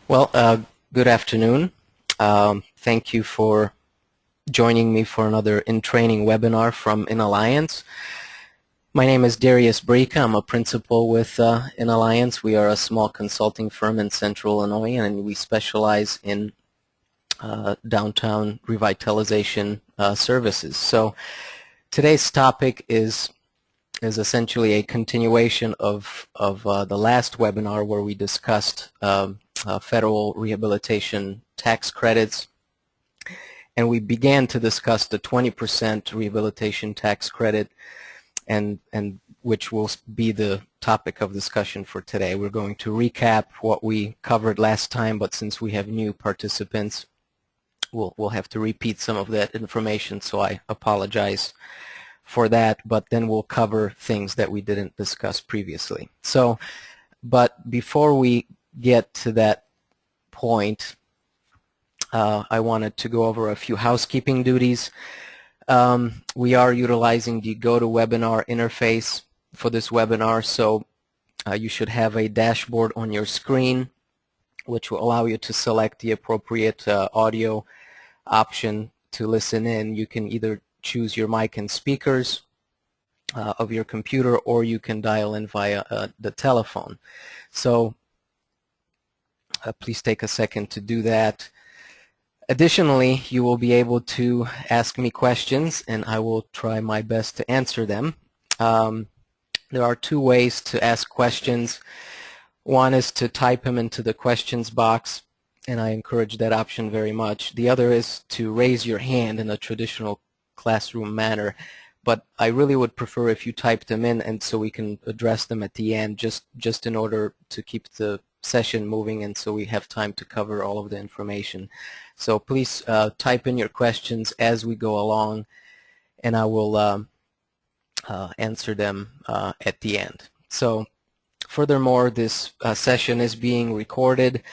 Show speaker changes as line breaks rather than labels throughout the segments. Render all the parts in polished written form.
Well, good afternoon. Thank you for joining me for another in-training webinar from InAlliance. My name is Darius Breka. I'm a principal with InAlliance. We are a small consulting firm in Central Illinois, and we specialize in downtown revitalization services. So today's topic is essentially a continuation of the last webinar where we discussed federal rehabilitation tax credits, and we began to discuss the 20% rehabilitation tax credit, and which will be the topic of discussion for today. We're going to recap what we covered last time, but since we have new participants, we'll have to repeat some of that information, so I apologize for that, but then we'll cover things that we didn't discuss previously. So, but before we get to that point, I wanted to go over a few housekeeping duties. We are utilizing the GoToWebinar interface for this webinar, so you should have a dashboard on your screen which will allow you to select the appropriate audio option to listen in. You can either choose your mic and speakers of your computer, or you can dial in via the telephone. So please take a second to do that. Additionally, you will be able to ask me questions, and I will try my best to answer them. There are two ways to ask questions. One is to type them into the questions box, and I encourage that option very much. The other is to raise your hand in a traditional classroom manner, but I really would prefer if you type them in, and so we can address them at the end, just in order to keep the session moving and so we have time to cover all of the information. So please type in your questions as we go along, and I will answer them at the end. So furthermore, this session is being recorded,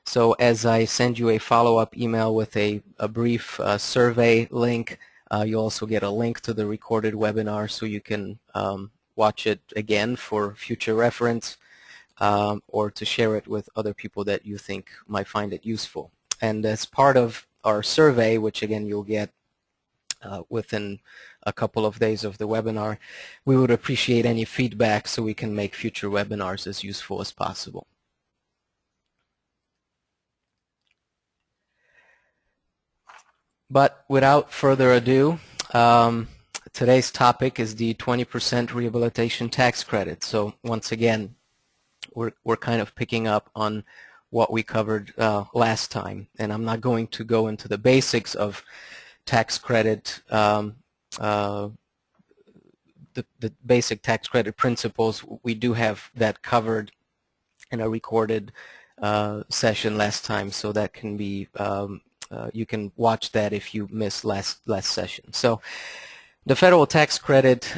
so as I send you a follow-up email with a brief survey link, you'll also get a link to the recorded webinar so you can watch it again for future reference, or to share it with other people that you think might find it useful. And as part of our survey, which again you'll get within a couple of days of the webinar, we would appreciate any feedback so we can make future webinars as useful as possible. But without further ado, today's topic is the 20% rehabilitation tax credit. So once again, we're kind of picking up on what we covered last time, and I'm not going to go into the basics of tax credit, the basic tax credit principles. We do have that covered in a recorded session last time, so that can be you can watch that if you missed last session. So the federal tax credit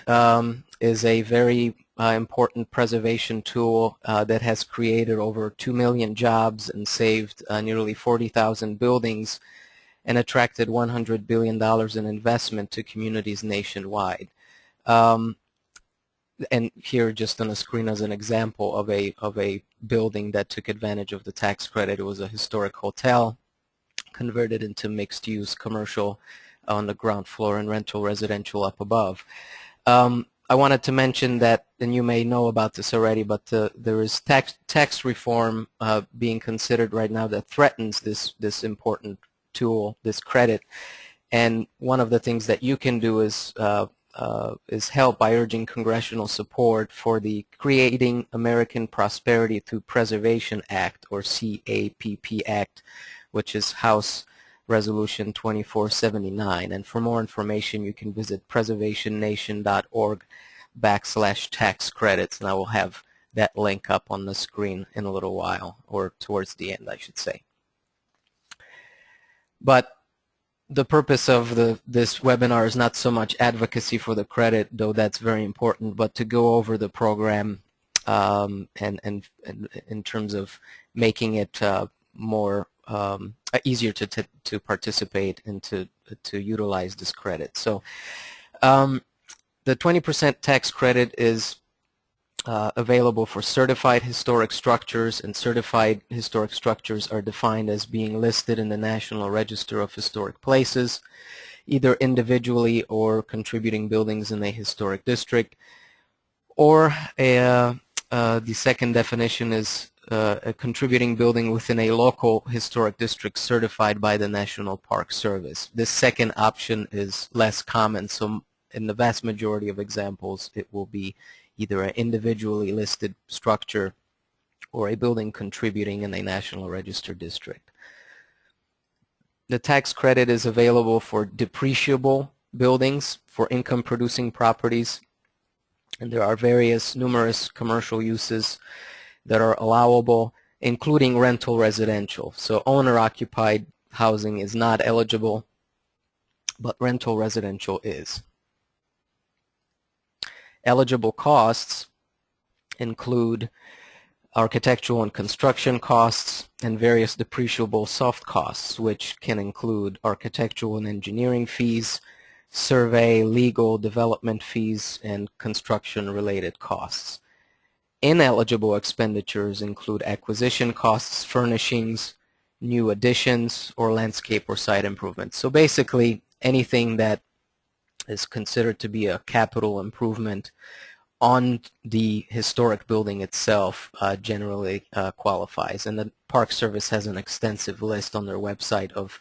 is a very important preservation tool that has created over 2 million jobs and saved nearly 40,000 buildings and attracted $100 billion in investment to communities nationwide. And here just on the screen as an example of a building that took advantage of the tax credit. It was a historic hotel converted into mixed-use commercial on the ground floor and rental residential up above. I wanted to mention that, and you may know about this already, but there is tax reform being considered right now that threatens this important tool, this credit. And one of the things that you can do is help by urging congressional support for the Creating American Prosperity Through Preservation Act, or CAPP Act, which is House Resolution 2479. And for more information, you can visit preservationnation.org/tax credits, and I will have that link up on the screen in a little while, or towards the end, I should say. But the purpose of this webinar is not so much advocacy for the credit, though that's very important, but to go over the program and in terms of making it more easier to participate and to utilize this credit. So the 20% tax credit is available for certified historic structures, and certified historic structures are defined as being listed in the National Register of Historic Places, either individually or contributing buildings in a historic district. Or the second definition is a contributing building within a local historic district certified by the National Park Service. This second option is less common, so in the vast majority of examples it will be either an individually listed structure or a building contributing in a National Register district. The tax credit is available for depreciable buildings, for income-producing properties, and there are numerous commercial uses that are allowable, including rental residential. So owner-occupied housing is not eligible, but rental residential is. Eligible costs include architectural and construction costs and various depreciable soft costs, which can include architectural and engineering fees, survey, legal, development fees, and construction-related costs. Ineligible expenditures include acquisition costs, furnishings, new additions, or landscape or site improvements. So basically, anything that is considered to be a capital improvement on the historic building itself generally qualifies. And the Park Service has an extensive list on their website of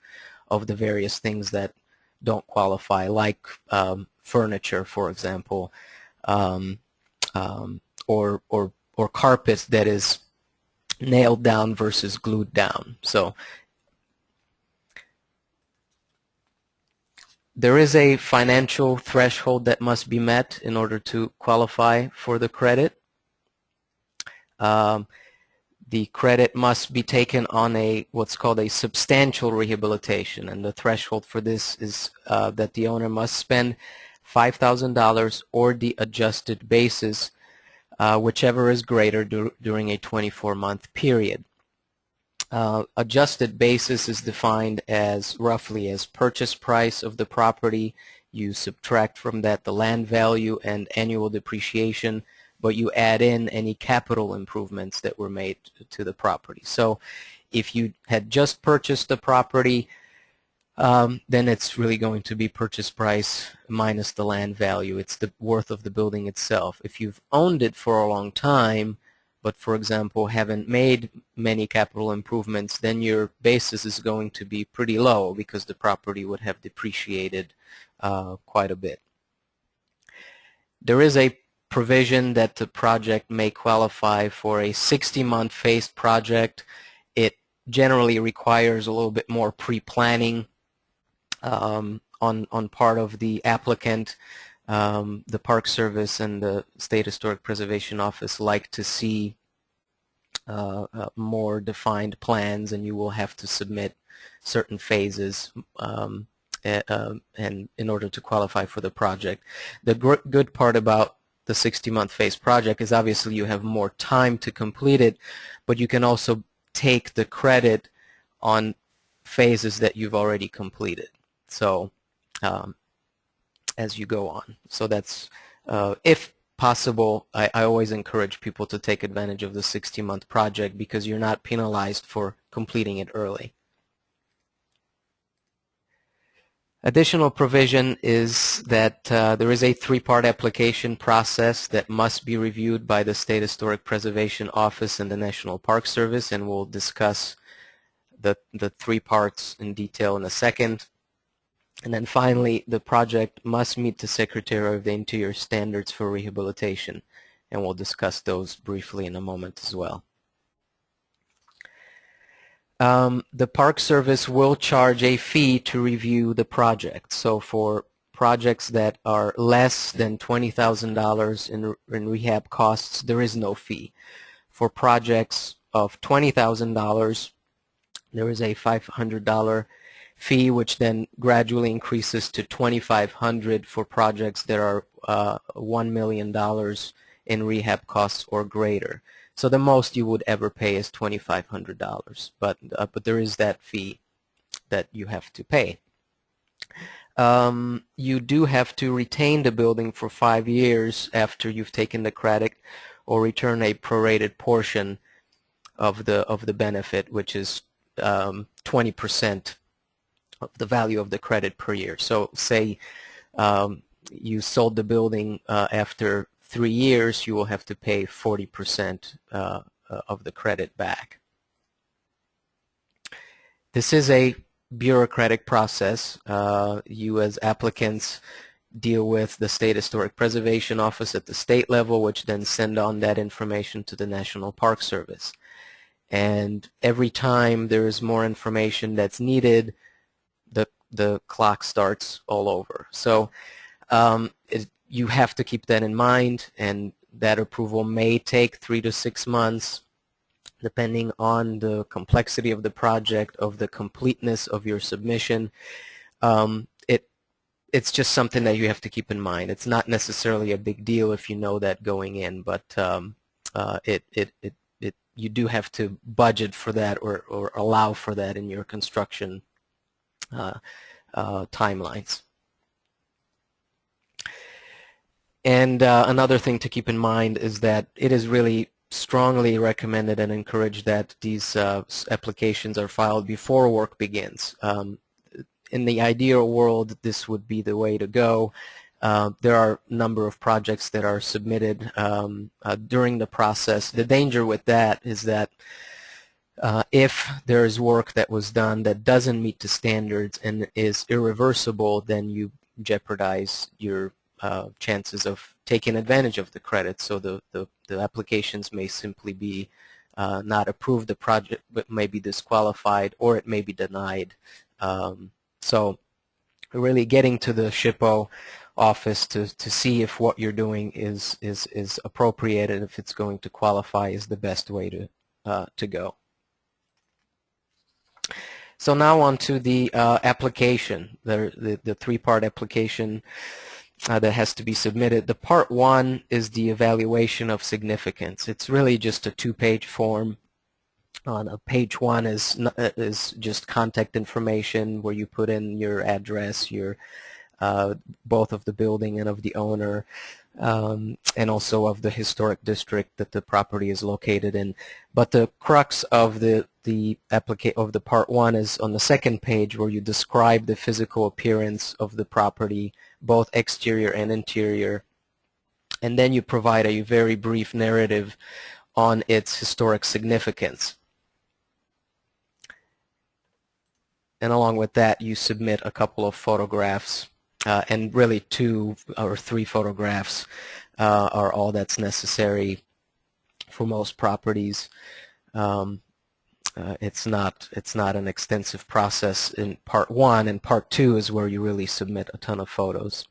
the various things that don't qualify, like furniture, for example, or carpet that is nailed down versus glued down. So there is a financial threshold that must be met in order to qualify for the credit. The credit must be taken on what's called a substantial rehabilitation, and the threshold for this is that the owner must spend $5,000 or the adjusted basis, whichever is greater during a 24-month period. Adjusted basis is defined as roughly as purchase price of the property. You subtract from that the land value and annual depreciation, but you add in any capital improvements that were made to the property. So if you had just purchased the property, then it's really going to be purchase price minus the land value. It's the worth of the building itself. If you've owned it for a long time, but for example haven't made many capital improvements, then your basis is going to be pretty low because the property would have depreciated quite a bit. There is a provision that the project may qualify for a 60-month phased project. It generally requires a little bit more pre-planning on part of the applicant. The Park Service and the State Historic Preservation Office like to see more defined plans, and you will have to submit certain phases and in order to qualify for the project. The good part about the 60-month phase project is obviously you have more time to complete it, but you can also take the credit on phases that you've already completed. So as you go on. So that's, if possible, I always encourage people to take advantage of the 60-month project because you're not penalized for completing it early. Additional provision is that there is a three-part application process that must be reviewed by the State Historic Preservation Office and the National Park Service, and we'll discuss the three parts in detail in a second. And then finally, the project must meet the Secretary of the Interior standards for rehabilitation, and we'll discuss those briefly in a moment as well. The Park Service will charge a fee to review the project. So for projects that are less than $20,000 in rehab costs, there is no fee. For projects of $20,000, there is a $500 fee, which then gradually increases to $2,500 for projects that are $1 million in rehab costs or greater. So the most you would ever pay is $2,500, but there is that fee that you have to pay. You do have to retain the building for 5 years after you've taken the credit, or return a prorated portion of the benefit, which is 20% of the value of the credit per year. So say you sold the building after 3 years, you will have to pay 40% of the credit back. This is a bureaucratic process. You as applicants deal with the State Historic Preservation Office at the state level, which then send on that information to the National Park Service. And every time there is more information that's needed, the clock starts all over. So you have to keep that in mind, and that approval may take 3 to 6 months, depending on the complexity of the project, of the completeness of your submission. It's just something that you have to keep in mind. It's not necessarily a big deal if you know that going in, but you do have to budget for that or allow for that in your construction timelines. And another thing to keep in mind is that it is really strongly recommended and encouraged that these applications are filed before work begins. In the ideal world, this would be the way to go. There are a number of projects that are submitted during the process. The danger with that is that if there is work that was done that doesn't meet the standards and is irreversible, then you jeopardize your chances of taking advantage of the credit. So the applications may simply be not approved, the project may be disqualified, or it may be denied. So really getting to the SHPO office to see if what you're doing is appropriate and if it's going to qualify is the best way to go. So now on to the application, the three-part application that has to be submitted. The part one is the evaluation of significance. It's really just a two-page form. On page one is just contact information where you put in your address, your both of the building and of the owner, and also of the historic district that the property is located in. But the crux of the part one is on the second page, where you describe the physical appearance of the property, both exterior and interior, and then you provide a very brief narrative on its historic significance. And along with that, you submit a couple of photographs, and really 2 or 3 photographs are all that's necessary for most properties. It's not an extensive process in part one, and part two is where you really submit a ton of photos.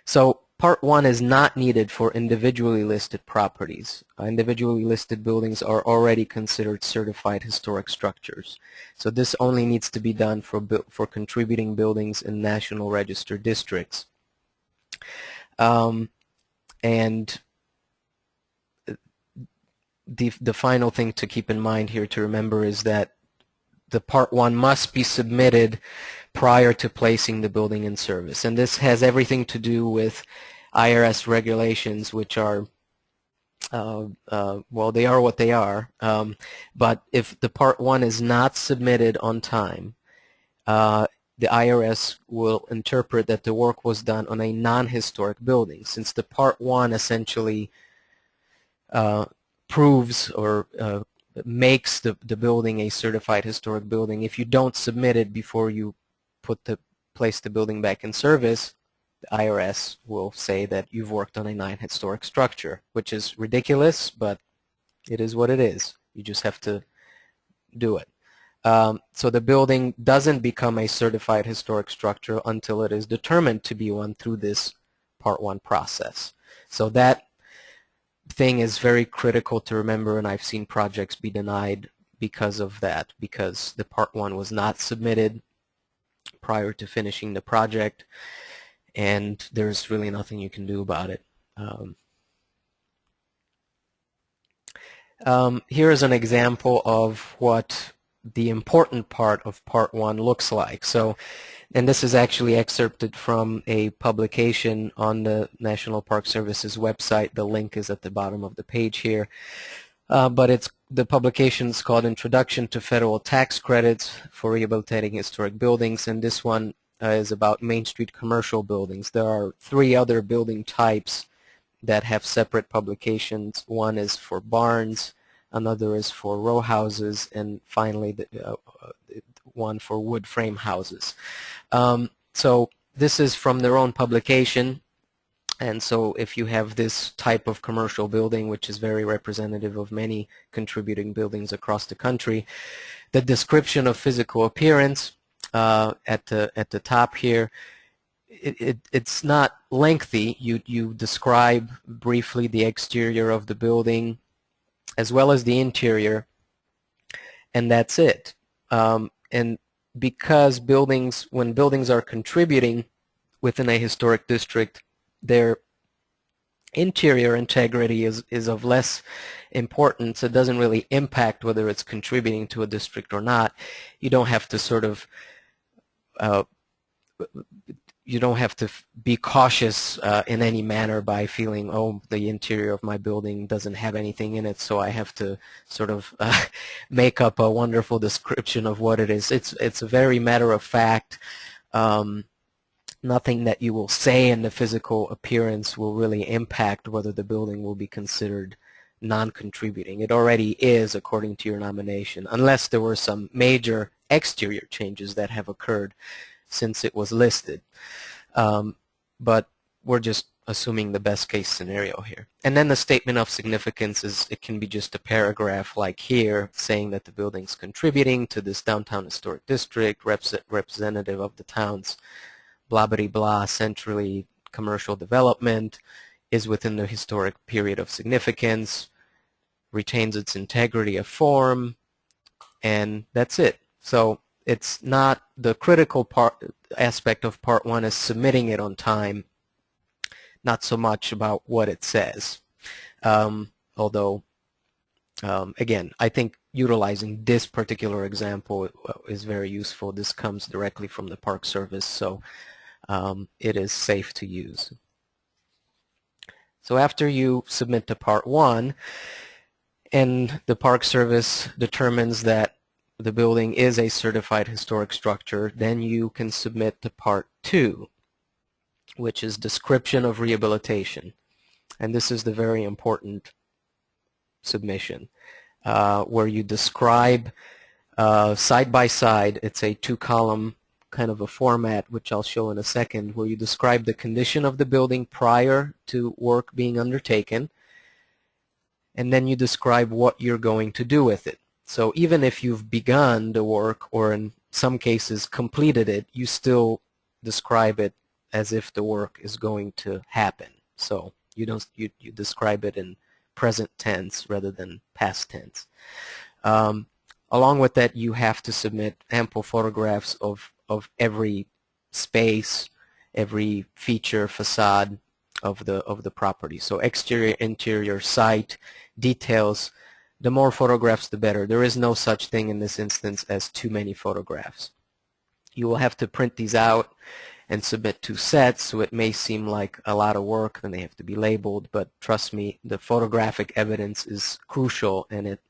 So part one is not needed for individually listed properties. Individually listed buildings are already considered certified historic structures. So this only needs to be done for contributing buildings in National Register districts. And the final thing to keep in mind here to remember is that the part one must be submitted prior to placing the building in service. And this has everything to do with IRS regulations, which are, well, they are what they are. But if the part one is not submitted on time, the IRS will interpret that the work was done on a non-historic building. Since the part one essentially proves or makes the building a certified historic building, if you don't submit it before you place the building back in service, the IRS will say that you've worked on a non-historic structure, which is ridiculous, but it is what it is. You just have to do it. So the building doesn't become a certified historic structure until it is determined to be one through this part one process. So that thing is very critical to remember, and I've seen projects be denied because of that, because the part one was not submitted prior to finishing the project, and there's really nothing you can do about it. Here is an example of what the important part of part one looks like. So And this is actually excerpted from a publication on the National Park Service's website. The link is at the bottom of the page here. But the publication is called Introduction to Federal Tax Credits for Rehabilitating Historic Buildings, and this one is about Main Street commercial buildings. There are 3 other building types that have separate publications. One is for barns, another is for row houses, and finally one for wood frame houses. So this is from their own publication, and so if you have this type of commercial building, which is very representative of many contributing buildings across the country, the description of physical appearance at the top here, it's not lengthy. You describe briefly the exterior of the building as well as the interior, and that's it. And because when buildings are contributing within a historic district, their interior integrity is of less importance. It doesn't really impact whether it's contributing to a district or not. You don't have to sort of you don't have to be cautious in any manner by feeling, oh, the interior of my building doesn't have anything in it, so I have to sort of make up a wonderful description of what it is. It's a very matter of fact. Nothing that you will say in the physical appearance will really impact whether the building will be considered non-contributing. It already is according to your nomination, unless there were some major exterior changes that have occurred since it was listed. But we're just assuming the best case scenario here. And then the statement of significance it can be just a paragraph like here saying that the building's contributing to this downtown historic district, representative of the town's blah blah blah centrally commercial development, is within the historic period of significance, retains its integrity of form, and that's it. So it's not the critical aspect of part 1 is submitting it on time, not so much about what it says. Although, again, I think utilizing this particular example is very useful. This comes directly from the Park Service, so it is safe to use. So after you submit to part 1 and the Park Service determines that the building is a certified historic structure, then you can submit to part 2, which is description of rehabilitation. And this is the very important submission, where you describe side by side. It's a 2-column kind of a format, which I'll show in a second, where you describe the condition of the building prior to work being undertaken, and then you describe what you're going to do with it. So even if you've begun the work, or in some cases completed it, you still describe it as if the work is going to happen. So you describe it in present tense rather than past tense. Along with that, you have to submit ample photographs of every space, every feature, facade of the property. So exterior, interior, site, details. The more photographs, the better. There is no such thing in this instance as too many photographs. You will have to print these out and submit 2 sets, so it may seem like a lot of work, and they have to be labeled, but trust me, the photographic evidence is crucial, and it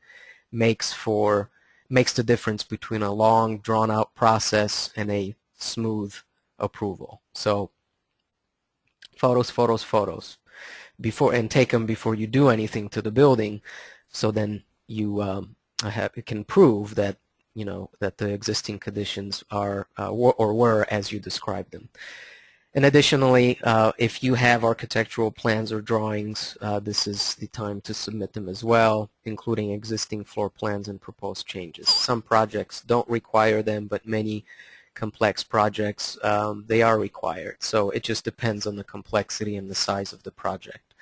makes the difference between a long, drawn-out process and a smooth approval. So photos, photos, photos. And take them before you do anything to the building, so then you can prove that that the existing conditions are or were as you described them. And additionally, if you have architectural plans or drawings, this is the time to submit them as well, including existing floor plans and proposed changes. Some projects don't require them, but many complex projects, they are required. So it just depends on the complexity and the size of the project.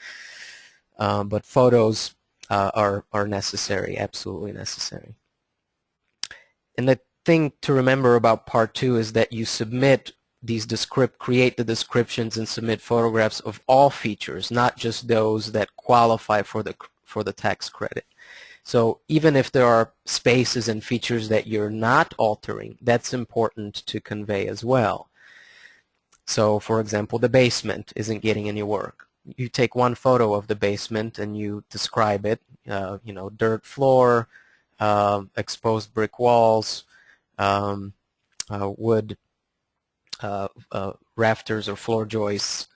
But photos are necessary, absolutely necessary. And the thing to remember about part 2 is that you submit these create the descriptions and submit photographs of all features, not just those that qualify for the tax credit. So even if there are spaces and features that you're not altering, that's important to convey as well. So, for example, the basement isn't getting any work. You take one photo of the basement and you describe it, dirt floor, exposed brick walls, um, wood rafters or floor joists.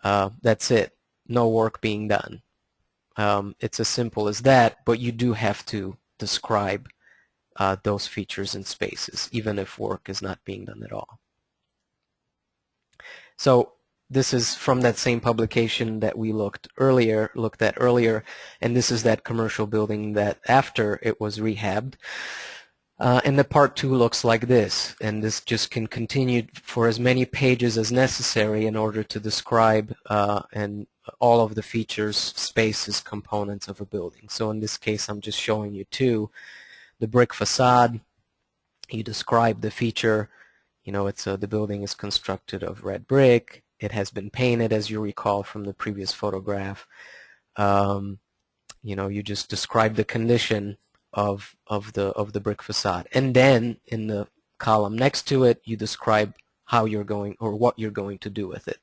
That's it. No work being done. It's as simple as that, but you do have to describe those features and spaces, even if work is not being done at all. So this is from that same publication that we looked at earlier, and this is that commercial building that after it was rehabbed. And the part 2 looks like this, and this just can continue for as many pages as necessary in order to describe and all of the features, spaces, components of a building. So in this case, I'm just showing you two. The brick facade, you describe the feature. It's the building is constructed of red brick. It has been painted, as you recall from the previous photograph. You just describe the condition of the brick facade, and then in the column next to it, you describe how you're going or what you're going to do with it.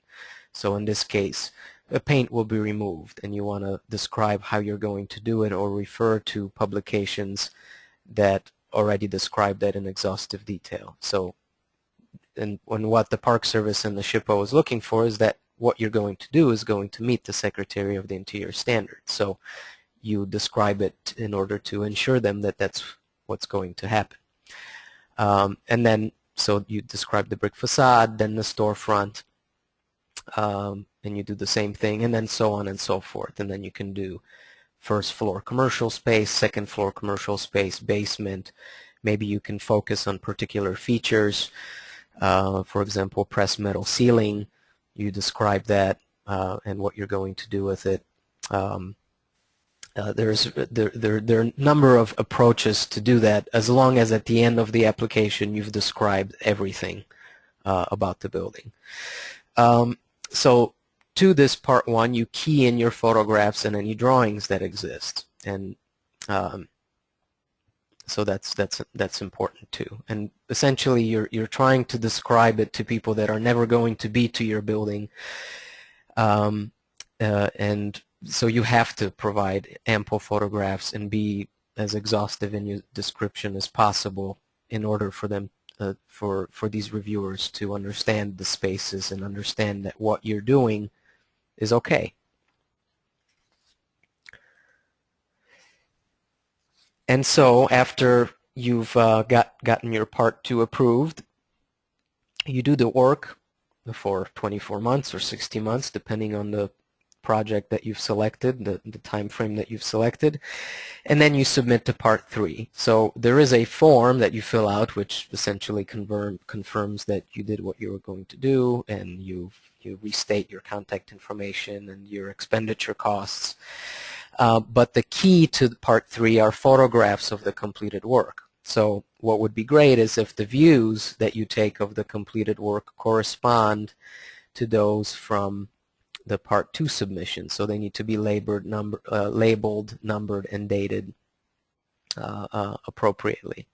So in this case, the paint will be removed, and you want to describe how you're going to do it or refer to publications that already describe that in exhaustive detail. So, and what the Park Service and the SHPO is looking for is that what you're going to do is going to meet the Secretary of the Interior standards. So you describe it in order to ensure them that that's what's going to happen. And then, so you describe the brick facade, then the storefront, and you do the same thing, and then so on and so forth. And then you can do first floor commercial space, second floor commercial space, basement. Maybe you can focus on particular features. For example, pressed metal ceiling. You describe that and what you're going to do with it. There are a number of approaches to do that, as long as at the end of the application you've described everything about the building. So to this part 1, you key in your photographs and any drawings that exist, and so that's important too. And essentially, you're trying to describe it to people that are never going to be to your building, and so you have to provide ample photographs and be as exhaustive in your description as possible in order for them for these reviewers to understand the spaces and understand that what you're doing is okay. And so after you've gotten your Part 2 approved, you do the work for 24 months or 60 months, depending on the project that you've selected, the time frame that you've selected, and then you submit to Part 3. So there is a form that you fill out which essentially confirms that you did what you were going to do, and you restate your contact information and your expenditure costs. But the key to Part 3 are photographs of the completed work. So what would be great is if the views that you take of the completed work correspond to those from the Part 2 submission. So they need to be labeled, numbered, and dated appropriately.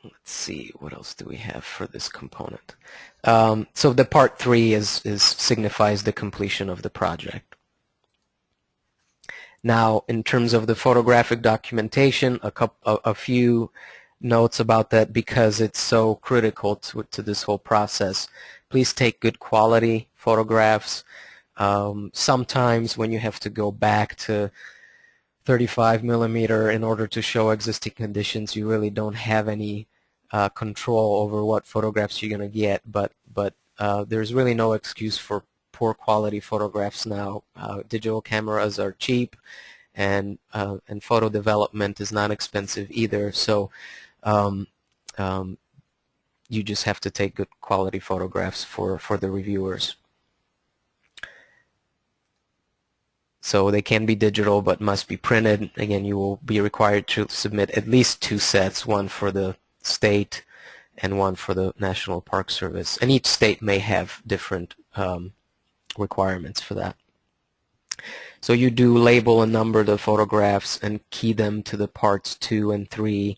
Let's see, what else do we have for this component? So the Part 3 signifies the completion of the project. Now, in terms of the photographic documentation, a few notes about that, because it's so critical to this whole process. Please take good quality photographs. Sometimes when you have to go back to 35 millimeter in order to show existing conditions, you really don't have any control over what photographs you're going to get, but there's really no excuse for poor quality photographs now. Digital cameras are cheap, and photo development is not expensive either, so you just have to take good quality photographs for the reviewers. So they can be digital but must be printed. Again, you will be required to submit at least 2 sets, one for the state and one for the National Park Service. And each state may have different requirements for that. So you do label and number the photographs and key them to the parts 2 and 3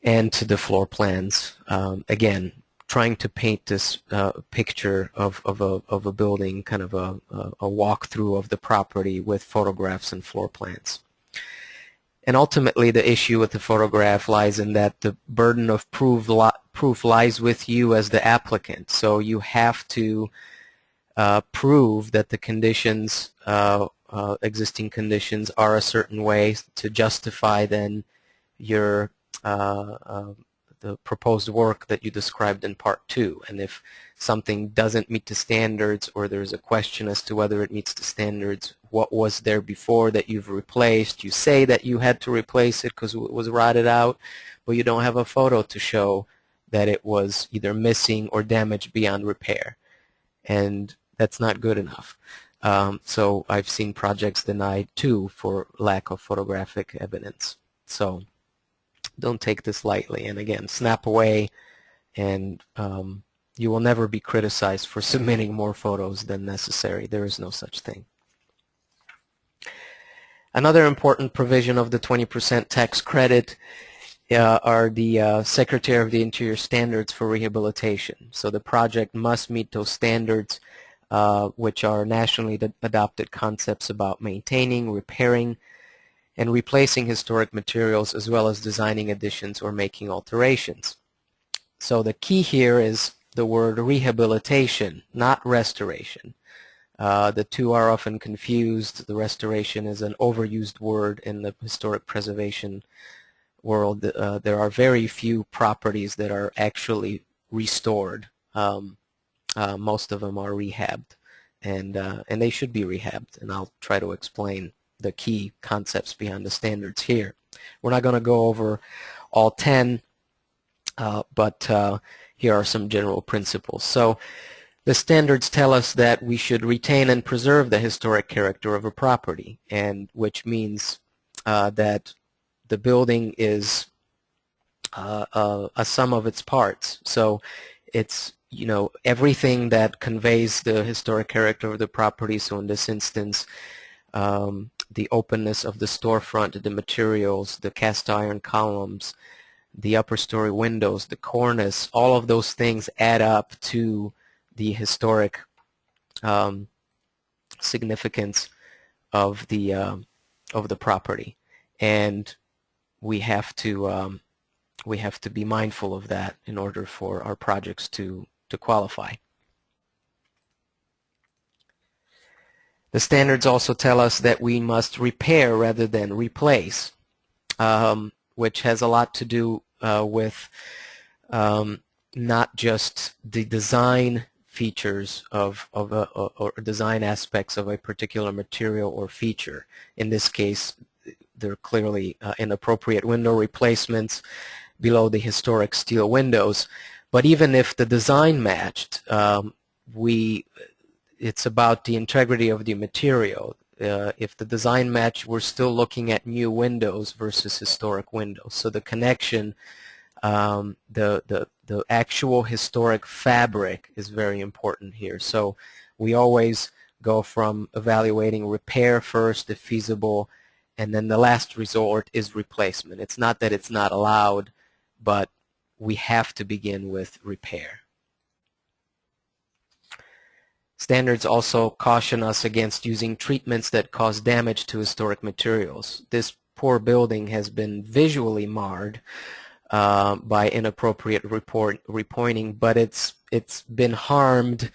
and to the floor plans. Again, trying to paint this picture of a building, kind of a walkthrough of the property with photographs and floor plans. And ultimately, the issue with the photograph lies in that the burden of proof lies with you as the applicant. So you have to prove that the conditions, existing conditions, are a certain way to justify then your the proposed work that you described in part 2. And if something doesn't meet the standards, or there's a question as to whether it meets the standards, what was there before that you've replaced? You say that you had to replace it because it was rotted out, but you don't have a photo to show that it was either missing or damaged beyond repair. And that's not good enough. So I've seen projects denied too for lack of photographic evidence. So don't take this lightly. And again, snap away, and you will never be criticized for submitting more photos than necessary. There is no such thing. Another important provision of the 20% tax credit are the Secretary of the Interior standards for rehabilitation. So the project must meet those standards, which are nationally adopted concepts about maintaining, repairing, and replacing historic materials, as well as designing additions or making alterations. So the key here is the word rehabilitation, not restoration. The two are often confused. The restoration is an overused word in the historic preservation world. There are very few properties that are actually restored. Most of them are rehabbed, and they should be rehabbed, and I'll try to explain the key concepts behind the standards here. We're not going to go over all 10, but here are some general principles. So the standards tell us that we should retain and preserve the historic character of a property, and which means that the building is a sum of its parts. So it's, you know, everything that conveys the historic character of the property. So in this instance, the openness of the storefront, the materials, the cast iron columns, the upper story windows, the cornice, all of those things add up to the historic significance of the property, and we have to be mindful of that in order for our projects to qualify. The standards also tell us that we must repair rather than replace, which has a lot to do with not just the design features or design aspects of a particular material or feature. In this case, there are clearly inappropriate window replacements below the historic steel windows. But even if the design matched, it's about the integrity of the material. If the design match, we're still looking at new windows versus historic windows. So the connection, the actual historic fabric is very important here. So we always go from evaluating repair first, if feasible, and then the last resort is replacement. It's not that it's not allowed, but we have to begin with repair. Standards also caution us against using treatments that cause damage to historic materials. This poor building has been visually marred by inappropriate repointing, but it's been harmed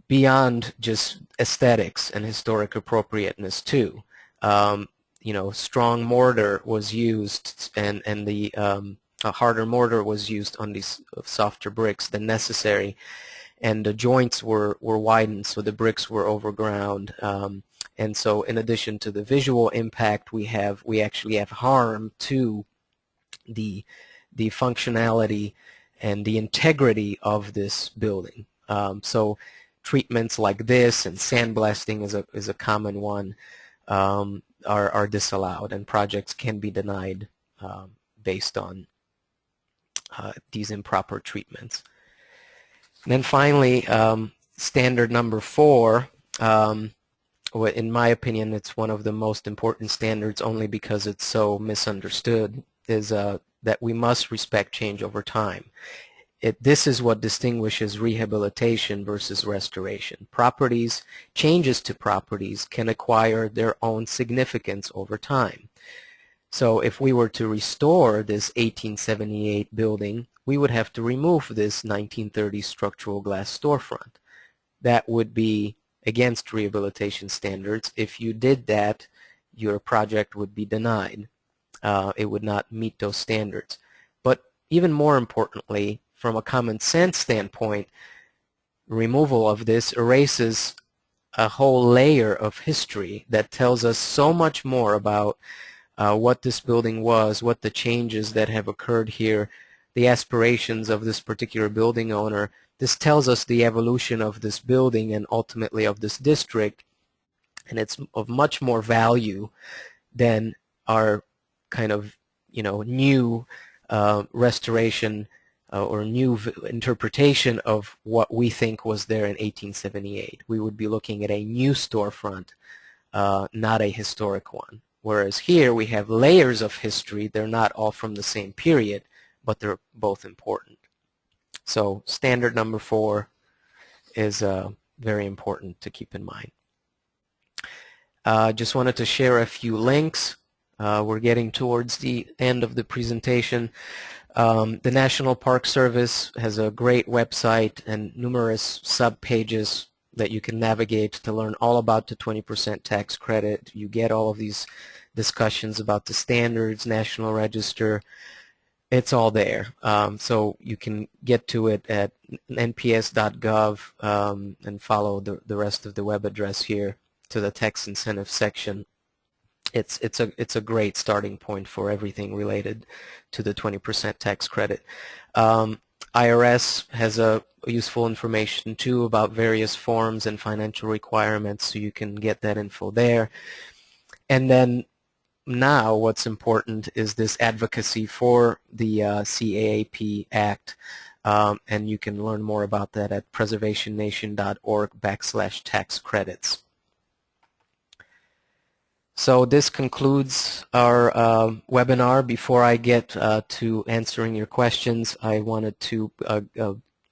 beyond just aesthetics and historic appropriateness too. You know, strong mortar was used, and a harder mortar was used on these softer bricks than necessary, and the joints were widened, so the bricks were overground. And so in addition to the visual impact, we actually have harm to the functionality and the integrity of this building. So treatments like this and sandblasting is a common one, are disallowed, and projects can be denied based on these improper treatments. And then finally, standard number 4, in my opinion, it's one of the most important standards only because it's so misunderstood, is that we must respect change over time. This is what distinguishes rehabilitation versus restoration. Changes to properties can acquire their own significance over time. So if we were to restore this 1878 building, we would have to remove this 1930s structural glass storefront. That would be against rehabilitation standards. If you did that, your project would be denied. It would not meet those standards. But even more importantly, from a common sense standpoint, removal of this erases a whole layer of history that tells us so much more about what this building was, what the changes that have occurred here, the aspirations of this particular building owner. This tells us the evolution of this building and ultimately of this district, and it's of much more value than our kind of new restoration or new interpretation of what we think was there in 1878. We would be looking at a new storefront, not a historic one. Whereas here we have layers of history. They're not all from the same period, but they're both important. So standard number 4 is very important to keep in mind. Just wanted to share a few links. We're getting towards the end of the presentation. The National Park Service has a great website and numerous sub-pages that you can navigate to learn all about the 20% tax credit. You get all of these discussions about the standards, National Register. It's all there. So you can get to it at nps.gov and follow the rest of the web address here to the tax incentive section. It's a great starting point for everything related to the 20% tax credit. IRS has a useful information too about various forms and financial requirements, so you can get that info there. And then now what's important is this advocacy for the CAAP Act, and you can learn more about that at preservationnation.org/tax credits. So this concludes our webinar. Before I get to answering your questions, I wanted to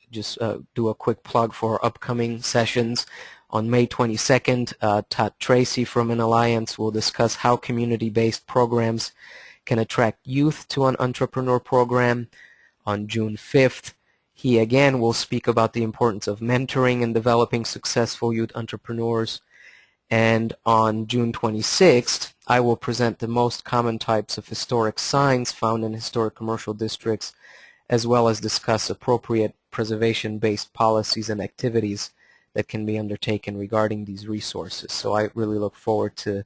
just do a quick plug for our upcoming sessions. On May 22nd, Todd Tracy from An Alliance will discuss how community-based programs can attract youth to an entrepreneur program. On June 5th, he again will speak about the importance of mentoring and developing successful youth entrepreneurs. And on June 26th, I will present the most common types of historic signs found in historic commercial districts, as well as discuss appropriate preservation-based policies and activities that can be undertaken regarding these resources. So I really look forward to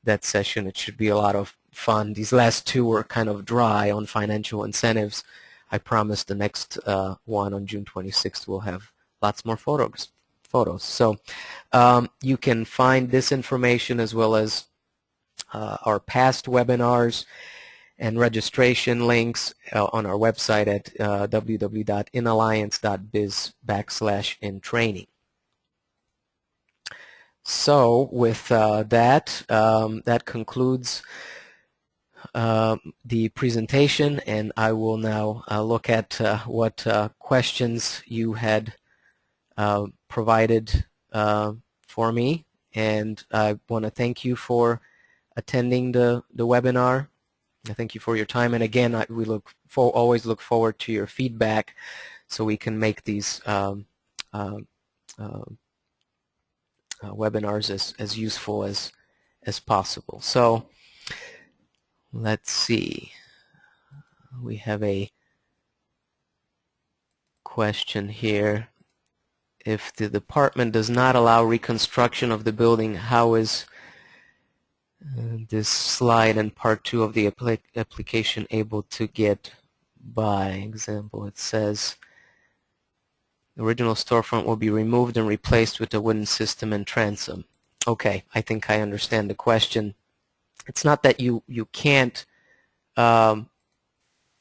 that session. It should be a lot of fun. These last two were kind of dry on financial incentives. I promise the next one on June 26th will have lots more photos. So you can find this information as well as our past webinars and registration links on our website at www.inalliance.biz/intraining. So with that concludes the presentation, and I will now look at what questions you had provided for me, and I want to thank you for attending the webinar. I thank you for your time, and again, we always look forward to your feedback so we can make these webinars as useful as possible. So let's see. We have a question here. If the department does not allow reconstruction of the building, how is this slide in part 2 of the application able to get by? Example, it says the original storefront will be removed and replaced with a wooden system and transom. Okay, I think I understand the question. It's not that you can't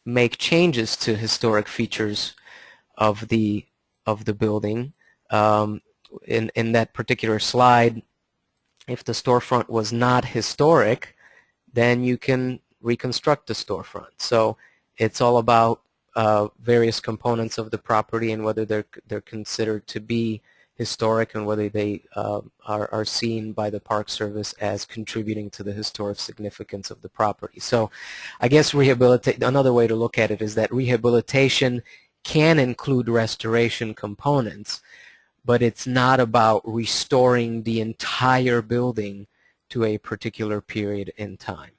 make changes to historic features of the building. in that particular slide, if the storefront was not historic, then you can reconstruct the storefront. So it's all about various components of the property and whether they're considered to be historic and whether they are seen by the Park Service as contributing to the historic significance of the property. So I guess another way to look at it is that rehabilitation can include restoration components, but it's not about restoring the entire building to a particular period in time.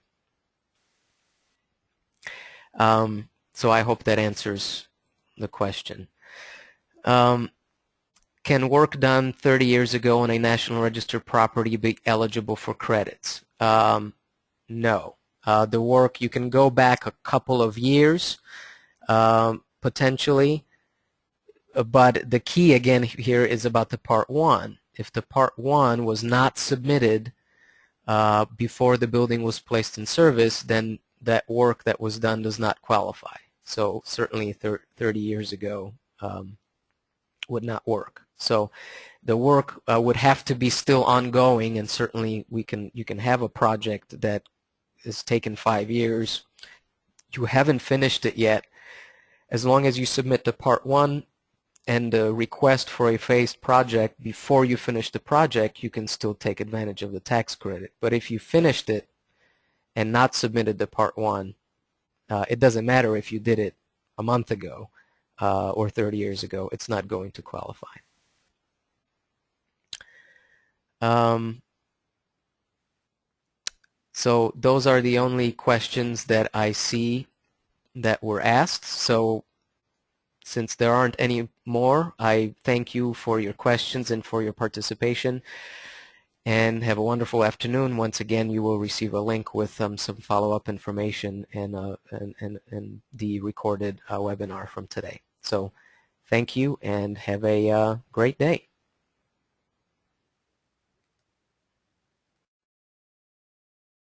So I hope that answers the question. Can work done 30 years ago on a National Register property be eligible for credits? No. The work, you can go back a couple of years, potentially, but the key again here is about the Part 1. If the Part 1 was not submitted before the building was placed in service, then that work that was done does not qualify. So certainly 30 years ago would not work. So the work would have to be still ongoing, and certainly you can have a project that has taken 5 years. You haven't finished it yet. As long as you submit the Part 1 and the request for a phased project before you finish the project, you can still take advantage of the tax credit. But if you finished it and not submitted the Part 1, it doesn't matter if you did it a month ago or 30 years ago, it's not going to qualify. So those are the only questions that I see that were asked. So since there aren't any more, I thank you for your questions and for your participation, and have a wonderful afternoon. Once again, you will receive a link with some follow-up information and the recorded webinar from today. So thank you and have a great day.